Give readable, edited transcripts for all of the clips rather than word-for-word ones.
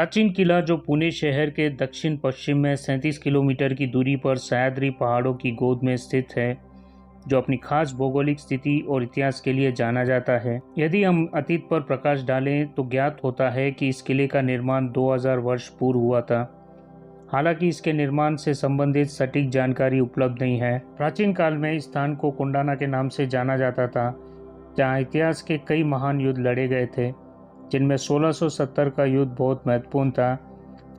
प्राचीन किला जो पुणे शहर के दक्षिण पश्चिम में 37 किलोमीटर की दूरी पर सह्याद्री पहाड़ों की गोद में स्थित है, जो अपनी खास भौगोलिक स्थिति और इतिहास के लिए जाना जाता है। यदि हम अतीत पर प्रकाश डालें तो ज्ञात होता है कि इस किले का निर्माण 2000 वर्ष पूर्व हुआ था। हालांकि इसके निर्माण से संबंधित सटीक जानकारी उपलब्ध नहीं है। प्राचीन काल में इस स्थान को कोंडाना के नाम से जाना जाता था, जहां इतिहास के कई महान युद्ध लड़े गए थे, जिनमें 1670 का युद्ध बहुत महत्वपूर्ण था।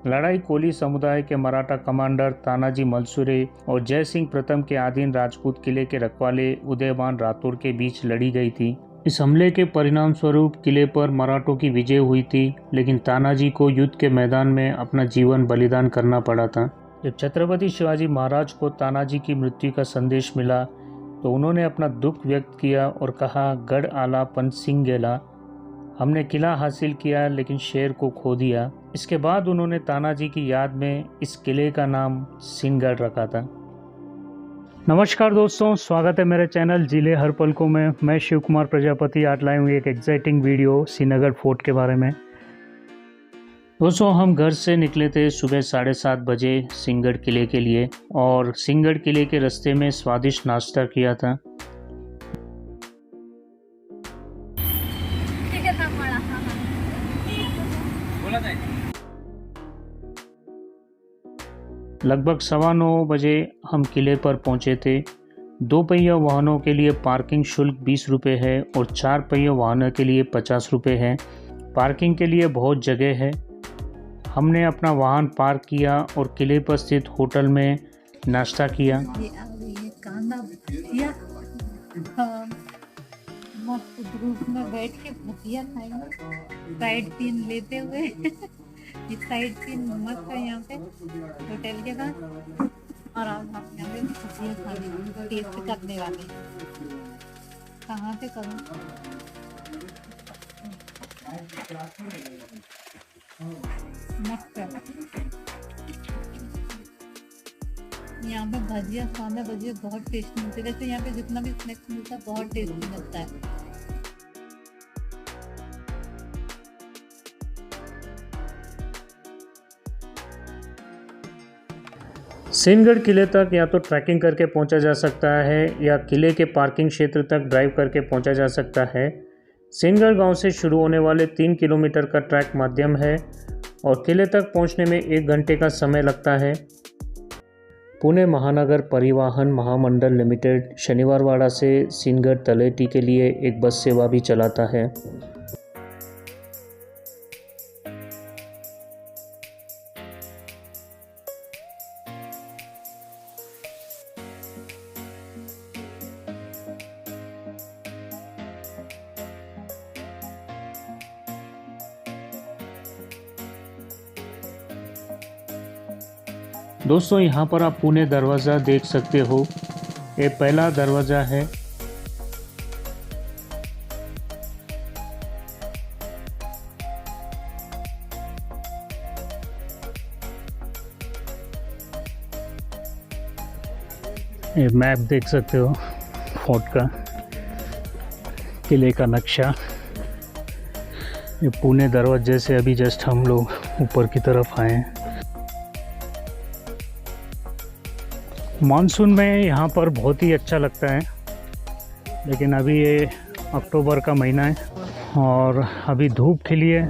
लड़ाई कोली समुदाय के मराठा कमांडर तानाजी मलसूरे और जय सिंह प्रथम के अधीन राजपूत किले के रखवाले उदयभान राठौर के बीच लड़ी गई थी। इस हमले के परिणाम स्वरूप किले पर मराठों की विजय हुई थी, लेकिन तानाजी को युद्ध के मैदान में अपना जीवन बलिदान करना पड़ा था। जब छत्रपति शिवाजी महाराज को तानाजी की मृत्यु का संदेश मिला तो उन्होंने अपना दुख व्यक्त किया और कहा, गढ़ आला पन सिंह गेला, हमने किला हासिल किया लेकिन शेर को खो दिया। इसके बाद उन्होंने तानाजी की याद में इस किले का नाम सिंहगढ़ रखा था। नमस्कार दोस्तों, स्वागत है मेरे चैनल जिले हर पल को में। मैं शिव कुमार प्रजापति आज लाए हुए एक एक्साइटिंग वीडियो श्रीनगर फोर्ट के बारे में। दोस्तों, हम घर से निकले थे सुबह 7:30 बजे सिंहगढ़ किले के लिए और सिंहगढ़ किले के रास्ते में स्वादिष्ट नाश्ता किया था। लगभग 9:15 बजे हम किले पर पहुंचे थे। 2 पहिया वाहनों के लिए पार्किंग शुल्क 20 रुपये है और 4 पहिया वाहनों के लिए 50 रुपये है। पार्किंग के लिए बहुत जगह है। हमने अपना वाहन पार्क किया और किले पर स्थित होटल में नाश्ता किया। मस्त धूप में बैठ के भजिया खाएंगे, साइड सीन लेते हुए। ये साइड सीन मस्त है यहाँ पे होटल के पास, और आप यहाँ पे भजिया खाने टेस्ट करने वाले। कहाँ से करूँ? मस्त है यहाँ पे भजिया, कांदा भजिया बहुत टेस्टी मिलते हैं। वैसे यहाँ पे जितना भी स्नैक्स मिलता है बहुत टेस्टी मिलता है। सिंहगढ़ किले तक या तो ट्रैकिंग करके पहुंचा जा सकता है या किले के पार्किंग क्षेत्र तक ड्राइव करके पहुंचा जा सकता है। सिंहगढ़ गांव से शुरू होने वाले 3 किलोमीटर का ट्रैक माध्यम है और किले तक पहुंचने में 1 घंटे का समय लगता है। पुणे महानगर परिवहन महामंडल लिमिटेड शनिवारवाड़ा से सिंहगढ़ तलेटी के लिए एक बस सेवा भी चलाता है। दोस्तों, यहाँ पर आप पुणे दरवाज़ा देख सकते हो। ये पहला दरवाज़ा है। ये मैप देख सकते हो फोर्ट का, किले का नक्शा। ये पुणे दरवाजे से अभी जस्ट हम लोग ऊपर की तरफ आए हैं। मानसून में यहाँ पर बहुत ही अच्छा लगता है, लेकिन अभी ये अक्टूबर का महीना है और अभी धूप खिली है।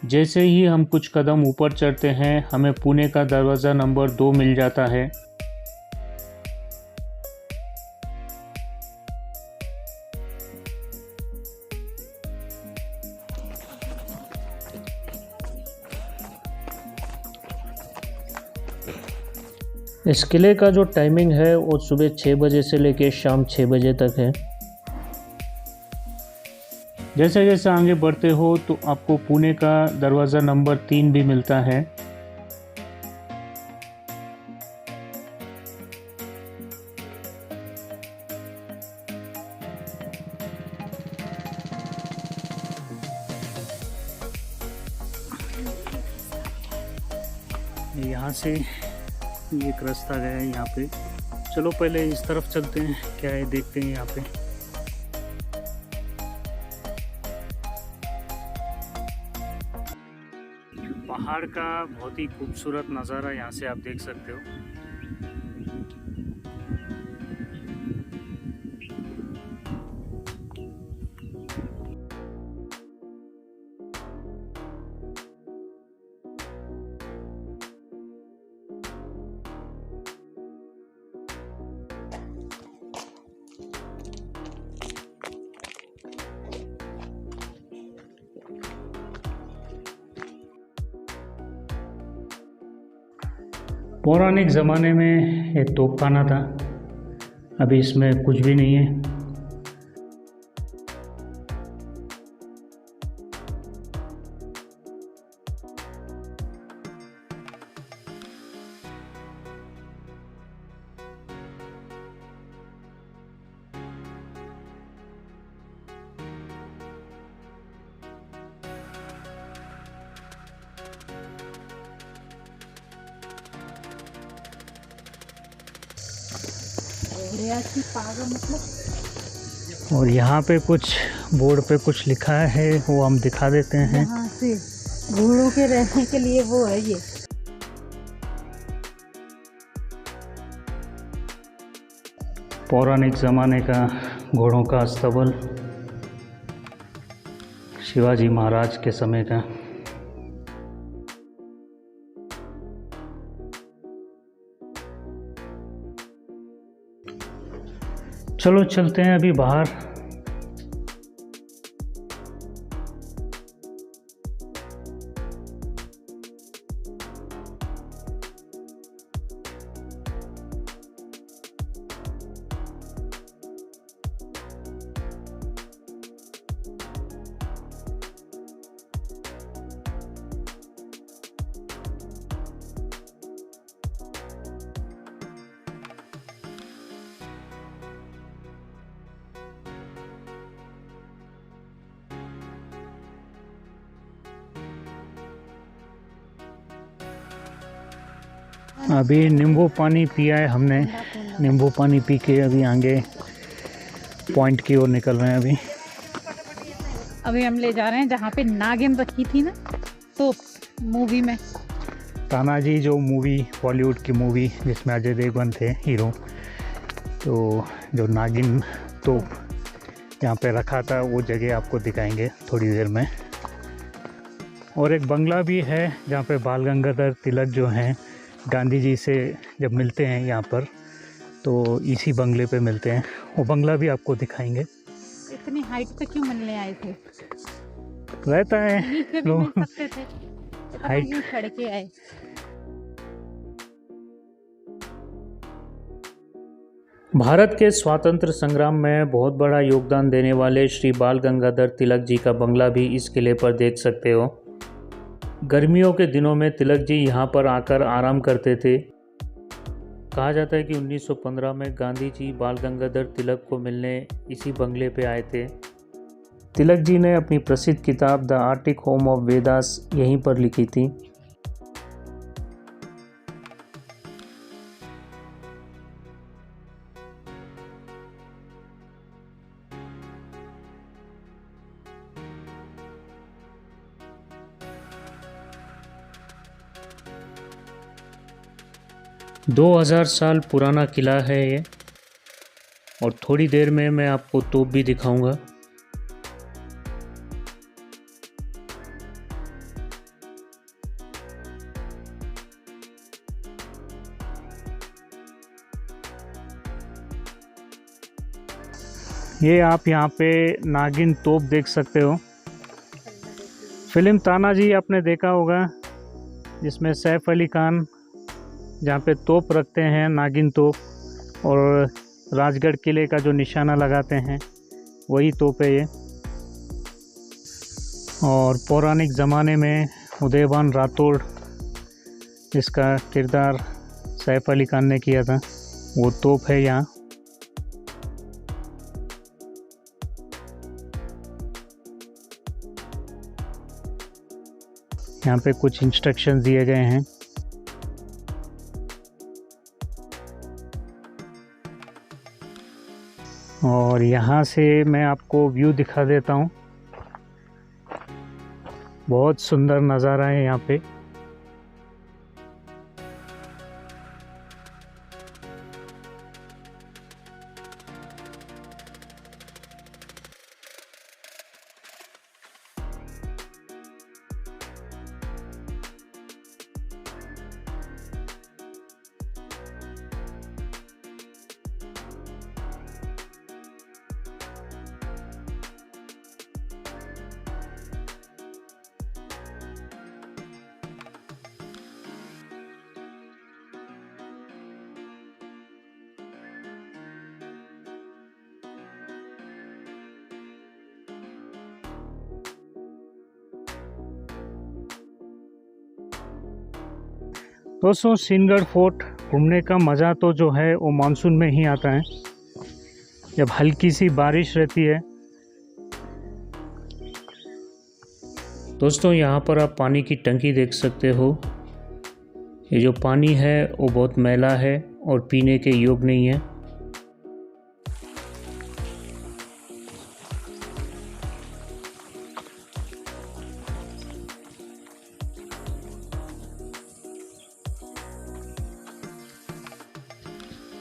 जैसे ही हम कुछ कदम ऊपर चढ़ते हैं, हमें पुणे का दरवाज़ा नंबर 2 मिल जाता है। इस किले का जो टाइमिंग है वो सुबह 6 बजे से लेकर शाम 6 बजे तक है। जैसे जैसे आगे बढ़ते हो तो आपको पुणे का दरवाज़ा नंबर 3 भी मिलता है। यहाँ से एक रास्ता गया है यहाँ पे। चलो पहले इस तरफ चलते हैं, क्या है देखते हैं यहाँ पे। पहाड़ का बहुत ही खूबसूरत नज़ारा यहाँ से आप देख सकते हो। पौराणिक ज़माने में ये तोपखाना था, अभी इसमें कुछ भी नहीं है। और यहाँ पे कुछ बोर्ड पे कुछ लिखा है, वो हम दिखा देते हैं। यहाँ से घोड़ों के रहने के लिए वो है ये। पौराणिक ज़माने का घोड़ों का अस्तबल, शिवाजी महाराज के समय का। चलो चलते हैं अभी बाहर। अभी नींबू पानी पिया है हमने, नींबू पानी पी के अभी आगे पॉइंट की ओर निकल रहे हैं। अभी हम ले जा रहे हैं जहाँ पे नागिन रखी थी ना, तो मूवी में तानाजी, जो मूवी, बॉलीवुड की मूवी जिसमें अजय देवगन थे हीरो, तो जो नागिन तो यहाँ पे रखा था वो जगह आपको दिखाएंगे थोड़ी देर में। और एक बंगला भी है जहाँ पे बाल गंगाधर तिलक जो हैं गांधी जी से जब मिलते हैं यहाँ पर, तो इसी बंगले पे मिलते हैं। वो बंगला भी आपको दिखाएंगे। इतनी हाइट पे क्यों मिलने आए थे? रहता है नीचे भी लोग मिल सकते थे, हाइट क्यों चढ़ के आए? भारत के स्वातंत्र संग्राम में बहुत बड़ा योगदान देने वाले श्री बाल गंगाधर तिलक जी का बंगला भी इस किले पर देख सकते हो। गर्मियों के दिनों में तिलक जी यहाँ पर आकर आराम करते थे। कहा जाता है कि 1915 में गांधी जी बाल गंगाधर तिलक को मिलने इसी बंगले पे आए थे। तिलक जी ने अपनी प्रसिद्ध किताब the Arctic home of Vedas यहीं पर लिखी थी। दो 2000 साल पुराना किला है ये, और थोड़ी देर में मैं आपको तोप भी दिखाऊंगा। ये आप यहाँ पे नागिन तोप देख सकते हो। फिल्म तानाजी आपने देखा होगा, जिसमें सैफ अली खान जहाँ पे तोप रखते हैं, नागिन तोप, और राजगढ़ किले का जो निशाना लगाते हैं वही तोप है ये। और पौराणिक ज़माने में उदयभान राठौड़, जिसका किरदार सैफ अली खान ने किया था, वो तोप है यहाँ। यहाँ पे कुछ इंस्ट्रक्शंस दिए गए हैं। और यहाँ से मैं आपको व्यू दिखा देता हूँ। बहुत सुंदर नज़ारा है यहाँ पे। दोस्तों, सिंहगढ़ फोर्ट घूमने का मज़ा तो जो है वो मानसून में ही आता है, जब हल्की सी बारिश रहती है। दोस्तों, यहाँ पर आप पानी की टंकी देख सकते हो। ये जो पानी है वो बहुत मैला है और पीने के योग्य नहीं है।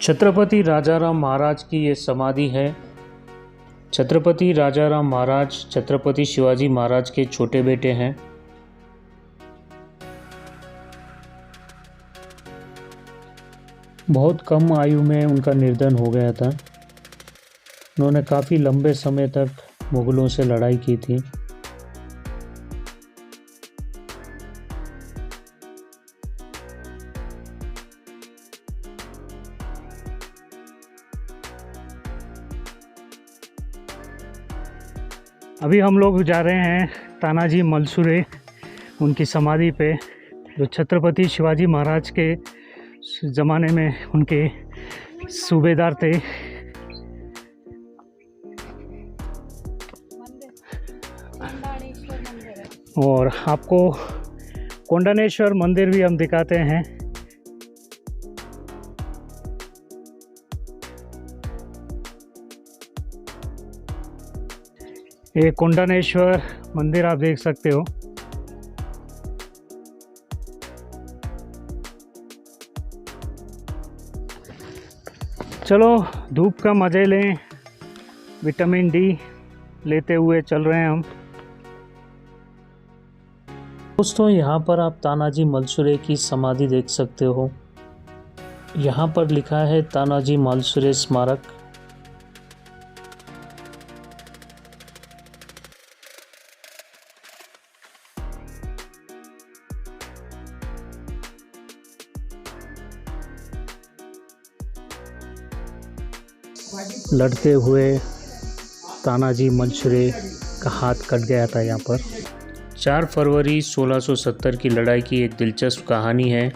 छत्रपति राजाराम महाराज की ये समाधि है। छत्रपति राजाराम महाराज छत्रपति शिवाजी महाराज के छोटे बेटे हैं। बहुत कम आयु में उनका निर्धन हो गया था। उन्होंने काफ़ी लंबे समय तक मुगलों से लड़ाई की थी। अभी हम लोग जा रहे हैं तानाजी मलसुरे, उनकी समाधि पे, जो छत्रपति शिवाजी महाराज के ज़माने में उनके सूबेदार थे। और आपको कोंडानेश्वर मंदिर भी हम दिखाते हैं। ये कोंडानेश्वर मंदिर आप देख सकते हो। चलो धूप का मज़े लें, विटामिन डी लेते हुए चल रहे हैं हम। दोस्तों, यहाँ पर आप तानाजी मलसुरे की समाधि देख सकते हो। यहाँ पर लिखा है तानाजी मलसुरे स्मारक। लड़ते हुए तानाजी मलसुरे का हाथ कट गया था। यहाँ पर 4 फरवरी 1670 की लड़ाई की एक दिलचस्प कहानी है।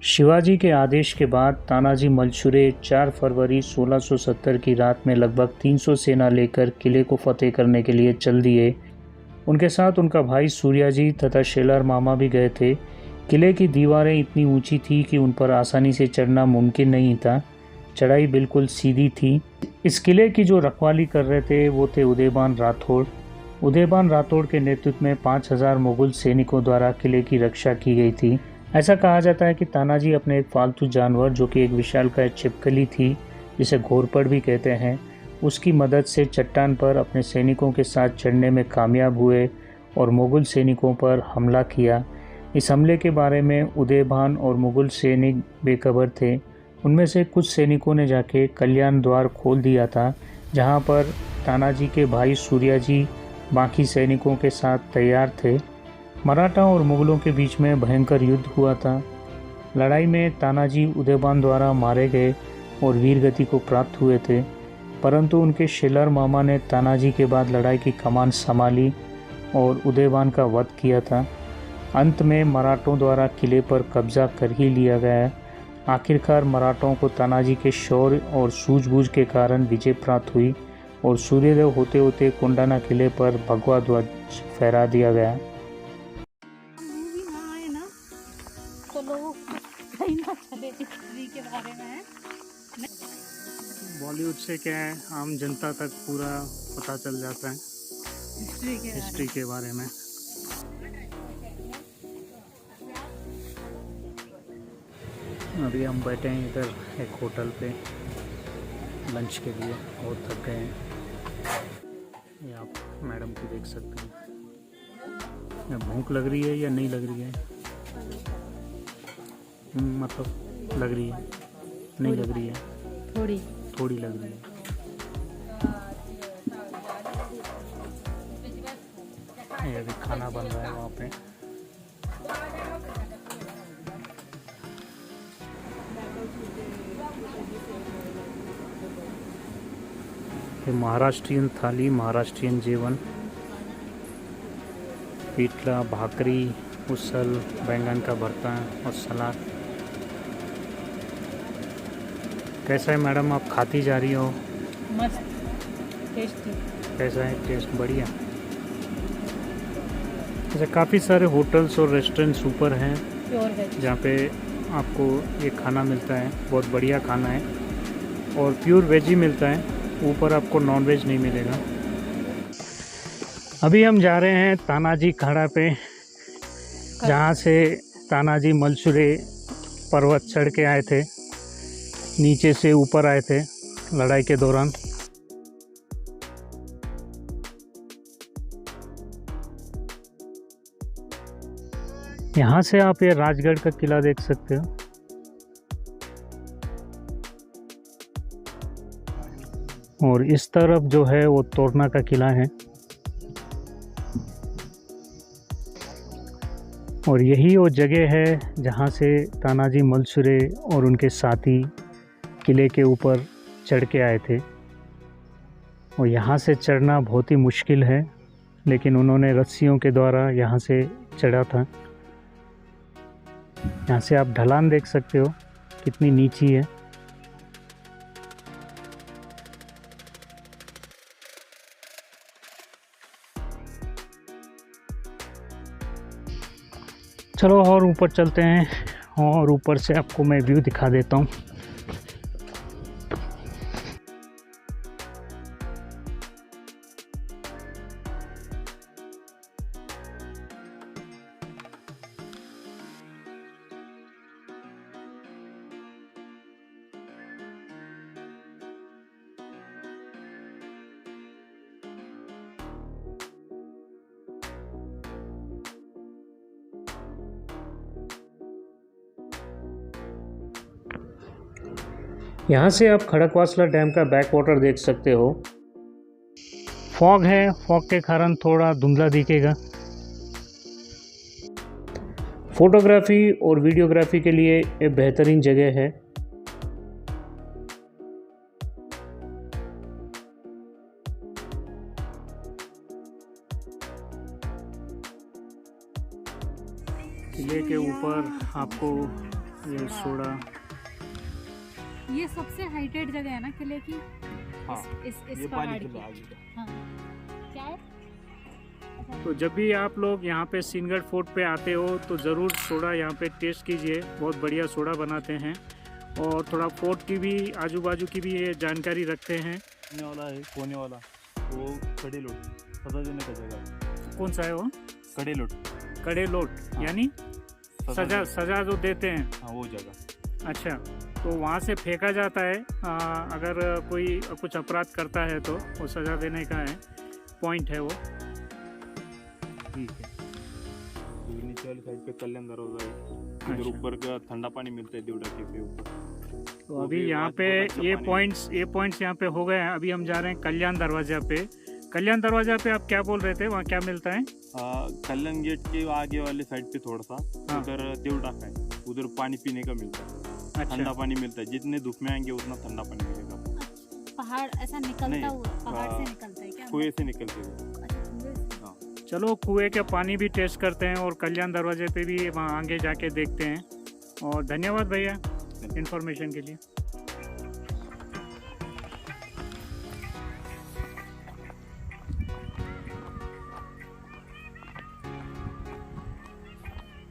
शिवाजी के आदेश के बाद तानाजी मलसुरे 4 फरवरी 1670 की रात में लगभग 300 सेना लेकर किले को फतेह करने के लिए चल दिए। उनके साथ उनका भाई सूर्याजी तथा शेलर मामा भी गए थे। किले की दीवारें इतनी ऊंची थी कि उन पर आसानी से चढ़ना मुमकिन नहीं था। चढ़ाई बिल्कुल सीधी थी। इस किले की जो रखवाली कर रहे थे वो थे उदयबान राठौड़। उदयबान राठौड़ के नेतृत्व में 5000 मुगल सैनिकों द्वारा किले की रक्षा की गई थी। ऐसा कहा जाता है कि तानाजी अपने एक पालतू जानवर, जो कि एक विशालकाय छिपकली थी जिसे घोरपड़ भी कहते हैं, उसकी मदद से चट्टान पर अपने सैनिकों के साथ चढ़ने में कामयाब हुए और मुगल सैनिकों पर हमला किया। इस हमले के बारे में उदयबान और मुगल सैनिक बेखबर थे। उनमें से कुछ सैनिकों ने जाके कल्याण द्वार खोल दिया था, जहां पर तानाजी के भाई सूर्याजी बाकी सैनिकों के साथ तैयार थे। मराठा और मुगलों के बीच में भयंकर युद्ध हुआ था। लड़ाई में तानाजी उदयबान द्वारा मारे गए और वीरगति को प्राप्त हुए थे, परंतु उनके शेलर मामा ने तानाजी के बाद लड़ाई की कमान संभाली और उदयबान का वध किया था। अंत में मराठों द्वारा किले पर कब्जा कर ही लिया गया। आखिरकार मराठों को तानाजी के शौर्य और सूझबूझ के कारण विजय प्राप्त हुई और सूर्योदय होते होते कोंडाना किले पर भगवा ध्वज फहरा दिया गया। तो लोग कहीं ना चले हिस्ट्री के बारे में। बॉलीवुड से क्या है, आम जनता तक पूरा पता चल जाता है हिस्ट्री के बारे में। अभी हम बैठे हैं इधर एक होटल पे लंच के लिए, बहुत थक गए हैं। ये आप मैडम को देख सकते हैं। भूख लग रही है या नहीं लग रही है? मतलब लग रही है, नहीं लग रही है, थोड़ी लग रही है। ये अभी खाना बन रहा है वहाँ पे। महाराष्ट्रीयन थाली, महाराष्ट्रीयन जेवण, पिठला, भाकरी, उसल, बैंगन का भरता और सलाद। कैसा है मैडम, आप खाती जा रही हो? मस्त, टेस्टी। कैसा है टेस्ट? बढ़िया। अच्छा, काफ़ी सारे होटल्स और रेस्टोरेंट्स ऊपर हैं प्योर वेज। जहाँ पे आपको ये खाना मिलता है, बहुत बढ़िया खाना है और प्योर वेज ही मिलता है। ऊपर आपको नॉन वेज नहीं मिलेगा। अभी हम जा रहे हैं तानाजी खाड़ा पे, जहाँ से तानाजी मलसुरे पर्वत चढ़ के आए थे, नीचे से ऊपर आए थे लड़ाई के दौरान। यहाँ से आप ये राजगढ़ का किला देख सकते हो। और इस तरफ जो है वो तोरना का किला है। और यही वो जगह है जहाँ से तानाजी मलसुरे और उनके साथी किले के ऊपर चढ़ के आए थे। और यहाँ से चढ़ना बहुत ही मुश्किल है, लेकिन उन्होंने रस्सियों के द्वारा यहाँ से चढ़ा था। यहाँ से आप ढलान देख सकते हो कितनी नीची है। चलो और ऊपर चलते हैं और ऊपर से आपको मैं व्यू दिखा देता हूँ। यहाँ से आप खड़कवासला डैम का बैक वाटर देख सकते हो। फॉग है, फॉग के कारण थोड़ा धुंधला दिखेगा। फोटोग्राफी और वीडियोग्राफी के लिए एक बेहतरीन जगह है। किले के ऊपर आपको ये सोडा, ये सबसे हाइटेड जगह है ना किले की। हाँ, इस ये पहाड़ पानी की। खुला आगे का। हाँ। क्या है? तो जब भी आप लोग यहाँ पे सीनगढ़ फोर्ट पे आते हो तो ज़रूर सोडा यहाँ पे टेस्ट कीजिए। बहुत बढ़िया सोडा बनाते हैं और थोड़ा फोर्ट की भी, आजू बाजू की भी ये जानकारी रखते हैं। वाला है कोने वाला, वो कड़े लोट सजा देने का जगह है। कौन सा है वो? कड़े लोट। कड़े लोट हाँ। यानी सजा जो देते हैं। हाँ, वो जगह। अच्छा, तो वहाँ से फेंका जाता है। अगर कोई कुछ अपराध करता है तो वो सज़ा देने का है, पॉइंट है वो। ठीक है। नीचे वाली साइड पे कल्याण दरवाजा है। इधर ऊपर का ठंडा पानी मिलता है देवड़ा के ऊपर। तो अभी यहाँ पे ये पॉइंट्स यहाँ पे हो गए हैं। अभी हम जा रहे हैं कल्याण दरवाजा पे। कल्याण दरवाजा पे आप क्या बोल रहे थे, वहाँ क्या मिलता है? कल्याण गेट के आगे वाले साइड पे थोड़ा सा हाँ। उधर देवड़ा है, उधर पानी पीने का मिलता है। अच्छा। ठंडा पानी मिलता है, जितने धूप में आएंगे उतना ठंडा पानी मिलेगा। पहाड़ ऐसा निकलता नहीं, हुआ पहाड़ से निकलता है क्या? कुएं से निकलते हुए। अच्छा, कुएं से। चलो कुएं के पानी भी टेस्ट करते हैं और कल्याण दरवाजे पे भी वहाँ आगे जाके देखते हैं। और धन्यवाद भैया इन्फॉर्मेशन के लिए।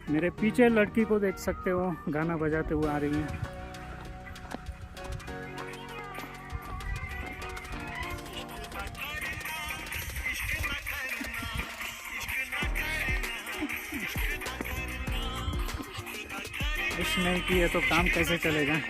मेरे पीछे लड़की को देख सकते हो, गाना बजाते हुए आ रही है। इश नहीं किए तो काम कैसे चलेगा?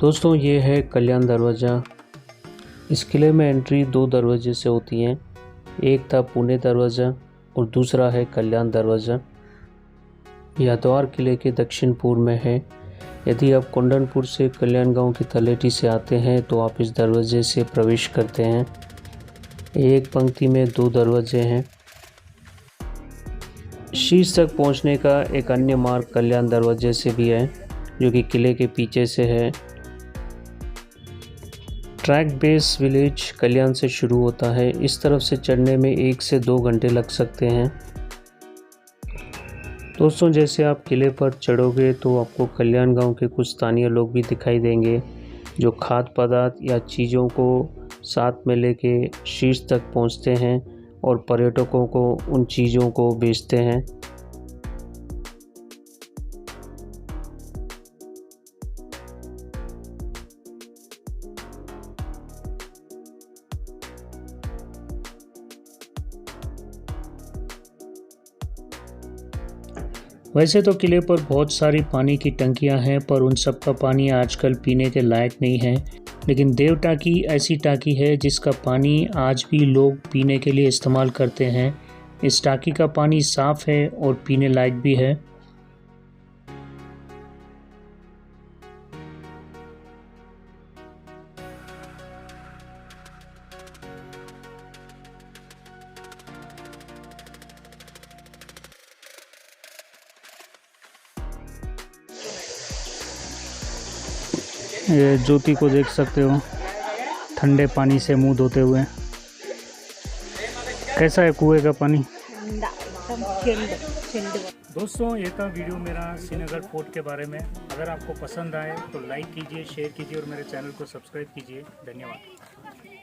दोस्तों ये है कल्याण दरवाज़ा। इस किले में एंट्री 2 दरवाजे से होती है। एक था पुणे दरवाज़ा और दूसरा है कल्याण दरवाज़ा। यह द्वार किले के दक्षिण पूर्व में है। यदि आप कोंडनपुर से कल्याण गांव की तलेटी से आते हैं तो आप इस दरवाजे से प्रवेश करते हैं। एक पंक्ति में 2 दरवाजे हैं। शीर्ष तक पहुंचने का एक अन्य मार्ग कल्याण दरवाजे से भी है, जो कि किले के पीछे से है। ट्रैक बेस विलेज कल्याण से शुरू होता है। इस तरफ से चढ़ने में 1 से 2 घंटे लग सकते हैं। दोस्तों जैसे आप किले पर चढ़ोगे तो आपको कल्याण गांव के कुछ स्थानीय लोग भी दिखाई देंगे, जो खाद्य पदार्थ या चीज़ों को साथ में लेके शीर्ष तक पहुंचते हैं और पर्यटकों को उन चीज़ों को बेचते हैं। वैसे तो किले पर बहुत सारी पानी की टंकियां हैं, पर उन सब का पानी आजकल पीने के लायक नहीं है। लेकिन देव टाकी ऐसी टाकी है जिसका पानी आज भी लोग पीने के लिए इस्तेमाल करते हैं। इस टाकी का पानी साफ़ है और पीने लायक भी है। ये ज्योति को देख सकते हो ठंडे पानी से मुंह धोते हुए। कैसा है कुएं का पानी? दोस्तों ये था वीडियो मेरा श्रीनगर फोर्ट के बारे में। अगर आपको पसंद आए तो लाइक कीजिए, शेयर कीजिए और मेरे चैनल को सब्सक्राइब कीजिए। धन्यवाद।